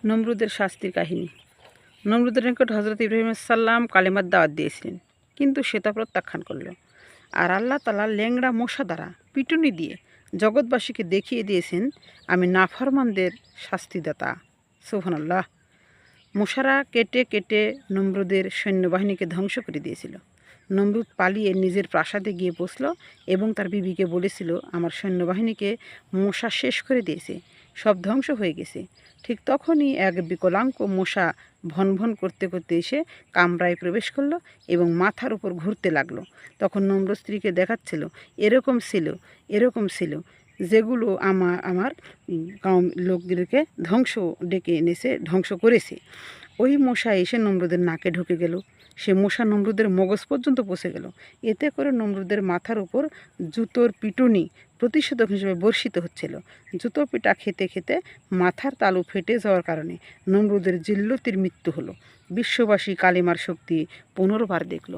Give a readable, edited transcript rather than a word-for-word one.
নমরুদের শাস্তির কাহিনী। নমরুদের নিকট হজরত ইব্রাহিম সাল্লাম কালেমার দাওয়াত দিয়েছিলেন, কিন্তু সে তা প্রত্যাখ্যান করল। আর আল্লাহ তাআলা ল্যাংড়া মশা দ্বারা পিটুনি দিয়ে জগৎবাসীকে দেখিয়ে দিয়েছেন, আমি নাফরমানদের শাস্তিদাতা। সুবহানাল্লাহ। মশারা কেটে কেটে নমরুদের সৈন্যবাহিনীকে ধ্বংস করে দিয়েছিল। নমরুদ পালিয়ে নিজের প্রাসাদে গিয়ে বসল এবং তার বিবিকে বলেছিল, আমার সৈন্যবাহিনীকে মশা শেষ করে দিয়েছে, সব ধ্বংস হয়ে গেছে। ঠিক তখনই এক বিকলাঙ্গ মশা ভন ভন করতে করতে এসে কামরায় প্রবেশ করলো এবং মাথার উপর ঘুরতে লাগলো। তখন নমরুদ স্ত্রীকে দেখাচ্ছিল, এরকম ছিল যেগুলো আমার লোকদেরকে ডেকে এনেছে, ধ্বংস করেছে। ওই মশা এসে নমরুদের নাকে ঢুকে গেল। সে মশা নমরুদের মগজ পর্যন্ত পৌঁছে গেল। এতে করে নমরুদের মাথার উপর জুতোর পিটুনি প্রতিষেধক হিসেবে বর্ষিত হচ্ছিল। জুতো পিটা খেতে খেতে মাথার তালু ফেটে যাওয়ার কারণে নমরুদের জিল্লতির মৃত্যু হলো। বিশ্ববাসী কালিমার শক্তি পুনর্বার দেখল।